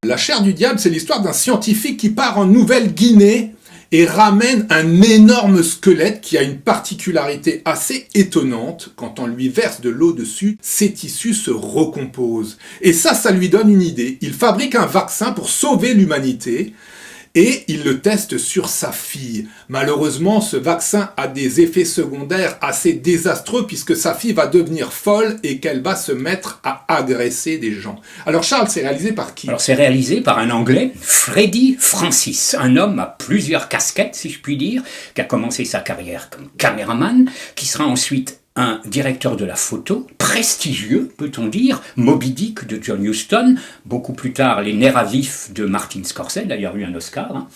La chair du diable, c'est l'histoire d'un scientifique qui part en Nouvelle-Guinée et ramène un énorme squelette qui a une particularité assez étonnante. Quand on lui verse de l'eau dessus, ses tissus se recomposent. Et ça lui donne une idée. Il fabrique un vaccin pour sauver l'humanité. Et il le teste sur sa fille. Malheureusement, ce vaccin a des effets secondaires assez désastreux puisque sa fille va devenir folle et qu'elle va se mettre à agresser des gens. Alors Charles, c'est réalisé par qui ? Alors c'est réalisé par un Anglais, Freddie Francis, un homme à plusieurs casquettes, si je puis dire, qui a commencé sa carrière comme caméraman, qui sera ensuite un directeur de la photo, prestigieux, peut-on dire, Moby Dick de John Huston, beaucoup plus tard Les Nerfs à vif de Martin Scorsese, d'ailleurs eu un Oscar,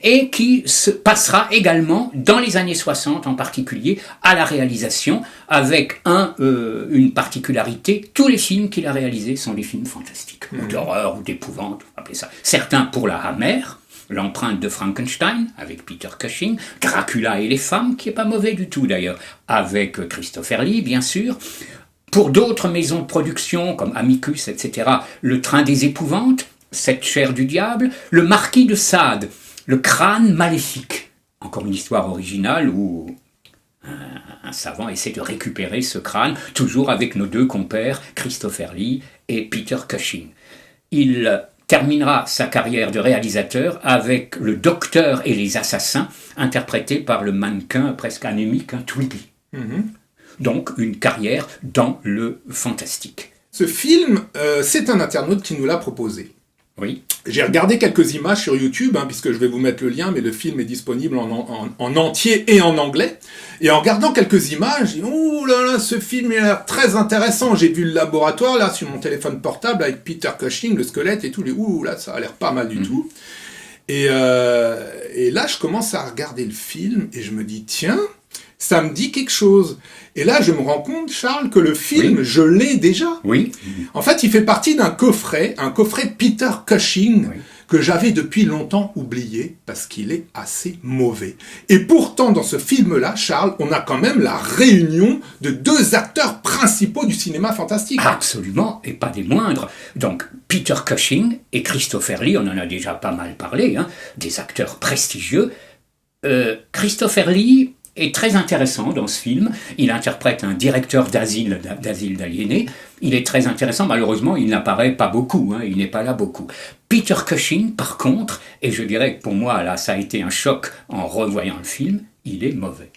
et qui se passera également, dans les années 60 en particulier, à la réalisation, avec une particularité, tous les films qu'il a réalisés sont des films fantastiques, ou d'horreur, ou d'épouvante, appelez ça. Certains pour la Hammer, L'empreinte de Frankenstein, avec Peter Cushing, Dracula et les femmes, qui n'est pas mauvais du tout d'ailleurs, avec Christopher Lee, bien sûr. Pour d'autres maisons de production, comme Amicus, etc., Le Train des épouvantes, Cette chair du diable, Le Marquis de Sade, Le crâne maléfique. Encore une histoire originale où un savant essaie de récupérer ce crâne, toujours avec nos deux compères, Christopher Lee et Peter Cushing. Il terminera sa carrière de réalisateur avec Le Docteur et les assassins, interprété par le mannequin presque anémique, Tweety. Donc une carrière dans le fantastique. Ce film, c'est un internaute qui nous l'a proposé. Oui. J'ai regardé quelques images sur YouTube, puisque je vais vous mettre le lien, mais le film est disponible en entier et en anglais. Et en regardant quelques images, j'ai dit, ouh là là, ce film il a l'air très intéressant. J'ai vu le laboratoire là sur mon téléphone portable avec Peter Cushing, le squelette et tout. Ouh là, ça a l'air pas mal du tout. Et là, je commence à regarder le film et je me dis, tiens, ça me dit quelque chose. Et là, je me rends compte, Charles, que le film, je l'ai déjà. Oui. En fait, il fait partie d'un coffret, un coffret Peter Cushing, que j'avais depuis longtemps oublié, parce qu'il est assez mauvais. Et pourtant, dans ce film-là, Charles, on a quand même la réunion de deux acteurs principaux du cinéma fantastique. Absolument, et pas des moindres. Donc, Peter Cushing et Christopher Lee, on en a déjà pas mal parlé, des acteurs prestigieux. Christopher Lee est très intéressant dans ce film. Il interprète un directeur d'asile d'aliénés. Il est très intéressant. Malheureusement, il n'apparaît pas beaucoup. Il n'est pas là beaucoup. Peter Cushing, par contre, et je dirais que pour moi, là, ça a été un choc en revoyant le film, il est mauvais.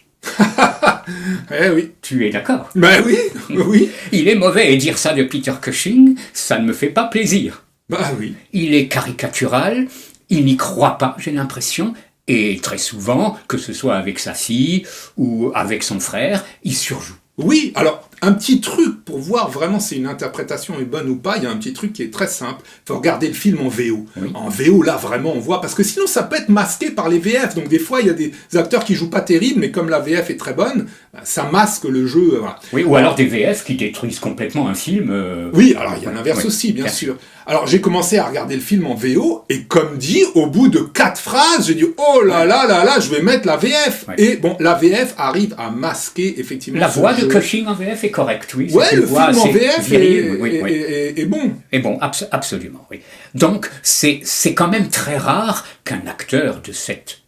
Eh oui. Tu es d'accord ? Ben oui, oui. Il est mauvais, et dire ça de Peter Cushing, ça ne me fait pas plaisir. Bah oui. Il est caricatural, il n'y croit pas, j'ai l'impression. Et très souvent, que ce soit avec sa fille ou avec son frère, il surjoue. Oui, alors, un petit truc pour voir vraiment si une interprétation est bonne ou pas, il y a un petit truc qui est très simple. Il faut regarder le film en VO. Oui. En VO, là, vraiment, on voit, parce que sinon, ça peut être masqué par les VF. Donc, des fois, il y a des acteurs qui jouent pas terrible, mais comme la VF est très bonne, ça masque le jeu. Voilà. Oui, ou alors des VF qui détruisent complètement un film. Oui, alors, il y a l'inverse aussi, bien sûr. Alors, j'ai commencé à regarder le film en VO, et comme dit, au bout de 4 phrases, j'ai dit, oh là là là là, je vais mettre la VF. Ouais. Et bon, la VF arrive à masquer, effectivement, la voix de Cushing en VF est correcte, oui. Ouais, le film en VF est bon. Et bon, absolument, oui. Donc, c'est quand même très rare qu'un acteur de cette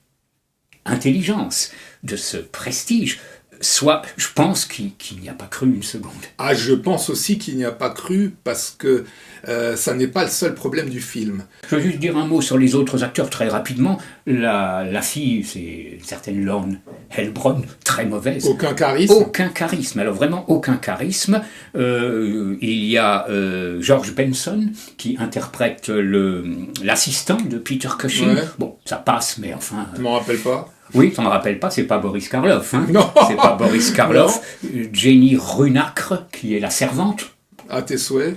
intelligence, de ce prestige, soit, je pense qu'il n'y a pas cru une seconde. Ah, je pense aussi qu'il n'y a pas cru, parce que ça n'est pas le seul problème du film. Je veux juste dire un mot sur les autres acteurs très rapidement. La fille, c'est une certaine Lorne Helbron, très mauvaise. Aucun charisme. Aucun charisme, alors vraiment aucun charisme. Il y a George Benson qui interprète l'assistant de Peter Cushing. Ouais. Bon, ça passe, mais enfin... Je m'en rappelle pas. Oui, tu t'en rappelles pas, c'est pas Boris Karloff. Non. C'est pas Boris Karloff. Jenny Runacre, qui est la servante. À tes souhaits.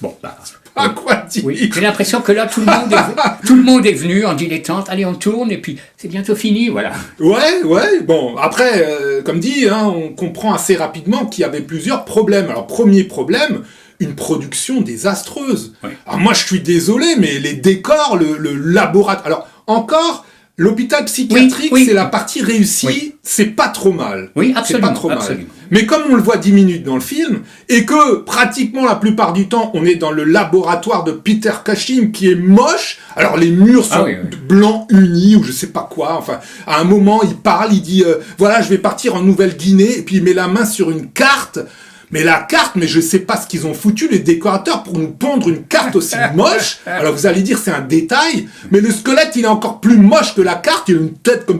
Bon, bah, à quoi dire. Oui. J'ai l'impression que là, tout le monde est venu en dilettante. Allez, on tourne, et puis c'est bientôt fini, voilà. Ouais. Bon, après, comme dit, on comprend assez rapidement qu'il y avait plusieurs problèmes. Alors, premier problème, une production désastreuse. Oui. Alors moi, je suis désolé, mais les décors, le laboratoire... Alors, encore... L'hôpital psychiatrique, Oui. c'est la partie réussie, Oui. c'est pas trop mal. Oui, absolument. C'est pas trop mal. Absolument. Mais comme on le voit 10 minutes dans le film, et que pratiquement la plupart du temps, on est dans le laboratoire de Peter Cushing qui est moche, alors les murs sont Oui. blancs unis ou je sais pas quoi, enfin, à un moment, il parle, il dit, voilà, je vais partir en Nouvelle-Guinée, et puis il met la main sur une carte. Mais la carte, mais je sais pas ce qu'ils ont foutu, les décorateurs, pour nous pondre une carte aussi moche. Alors vous allez dire c'est un détail, mais le squelette, il est encore plus moche que la carte, il a une tête comme...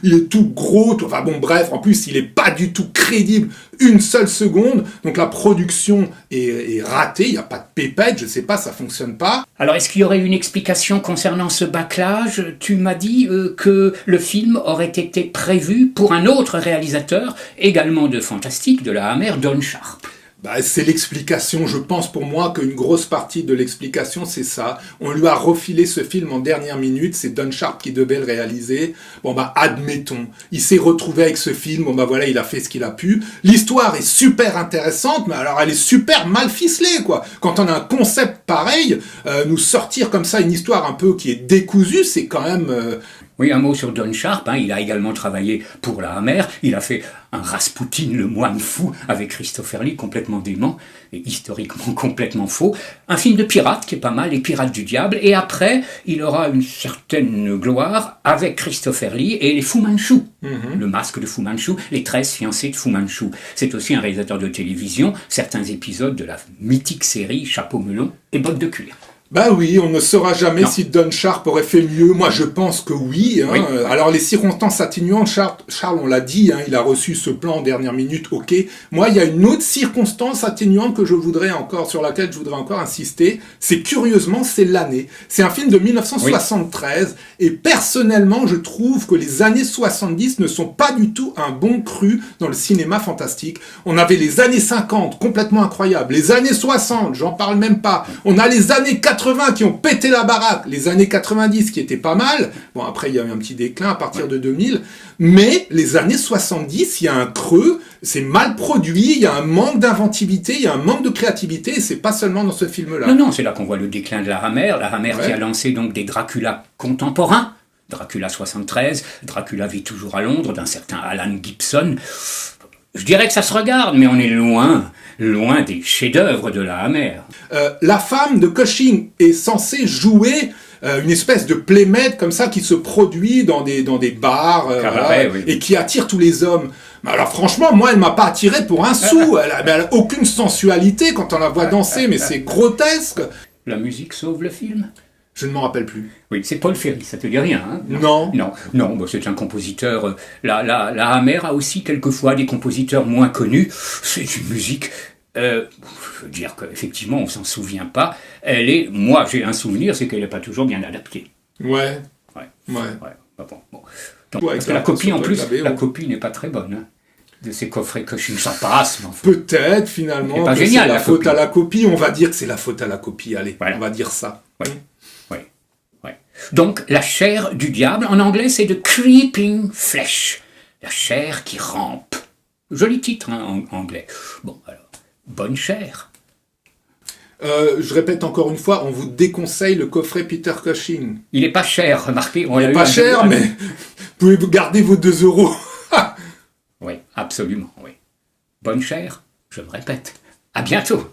Il est tout gros, enfin bon, bref, en plus, il est pas du tout crédible une seule seconde, donc la production est ratée, il n'y a pas de pépette, je sais pas, ça fonctionne pas. Alors, est-ce qu'il y aurait une explication concernant ce bâclage? Tu m'as dit que le film aurait été prévu pour un autre réalisateur, également de fantastique, de la Hammer, Don Sharp. Bah, c'est l'explication, je pense pour moi qu'une grosse partie de l'explication c'est ça. On lui a refilé ce film en dernière minute, c'est Don Sharp qui devait le réaliser. Bon bah admettons, il s'est retrouvé avec ce film, bon bah voilà, il a fait ce qu'il a pu. L'histoire est super intéressante, mais alors elle est super mal ficelée quoi. Quand on a un concept pareil, nous sortir comme ça une histoire un peu qui est décousue, c'est quand même... Oui, un mot sur Don Sharp, il a également travaillé pour la Hammer, il a fait un Rasputin, le moine fou, avec Christopher Lee, complètement dément, et historiquement complètement faux, un film de pirates qui est pas mal, Les Pirates du Diable, et après, il aura une certaine gloire avec Christopher Lee et les Fu Manchu, le masque de Fu Manchu, les 13 fiancés de Fu Manchu. C'est aussi un réalisateur de télévision, certains épisodes de la mythique série Chapeau melon et bottes de cuir. Bah oui, on ne saura jamais Non. si Don Sharp aurait fait mieux. Moi, je pense que oui. Oui. Alors, les circonstances atténuantes, Charles, on l'a dit, il a reçu ce plan en dernière minute, ok. Moi, il y a une autre circonstance atténuante sur laquelle je voudrais encore insister. C'est curieusement, c'est l'année. C'est un film de 1973. Oui. Et personnellement, je trouve que les années 70 ne sont pas du tout un bon cru dans le cinéma fantastique. On avait les années 50, complètement incroyables. Les années 60, j'en parle même pas. On a les années 80 qui ont pété la baraque, les années 90 qui étaient pas mal, bon après il y a eu un petit déclin à partir de 2000, mais les années 70, il y a un creux, c'est mal produit, il y a un manque d'inventivité, il y a un manque de créativité, et c'est pas seulement dans ce film-là. Non, c'est là qu'on voit le déclin de la Hammer qui a lancé donc des Dracula contemporains, Dracula 73, Dracula vit toujours à Londres, d'un certain Alan Gibson. Je dirais que ça se regarde, mais on est loin des chefs-d'œuvre de la Hammer. La femme de Cushing est censée jouer une espèce de playmate comme ça qui se produit dans des bars Cabaret, oui. Et qui attire tous les hommes. Mais alors franchement, moi, elle m'a pas attiré pour un sou. Elle a aucune sensualité quand on la voit danser, mais c'est grotesque. La musique sauve le film ? Je ne m'en rappelle plus. Oui, c'est Paul Ferry, ça te dit rien, hein? Non. Non, c'est un compositeur. La Hammer a aussi quelquefois des compositeurs moins connus. C'est une musique. Je veux dire qu'effectivement, on s'en souvient pas. Moi, j'ai un souvenir, c'est qu'elle n'est pas toujours bien adaptée. Ouais. Bah bon. Donc, parce que la copie, en plus, la copie n'est pas très bonne. Hein. De ces coffrets Cushing, ça passe. Mais enfin, peut-être, finalement, pas que génial, c'est la faute copie. à la copie. On va dire que c'est la faute à la copie. Allez, voilà. On va dire ça. Ouais. Donc, la chair du diable, en anglais, c'est The Creeping Flesh. La chair qui rampe. Joli titre, en anglais. Bon, alors, bonne chair. Je répète encore une fois, on vous déconseille le coffret Peter Cushing. Il n'est pas cher, remarquez. Il n'est pas cher, mais vous pouvez garder vos 2 €. Oui, absolument, oui. Bonne chair, je me répète. À bientôt.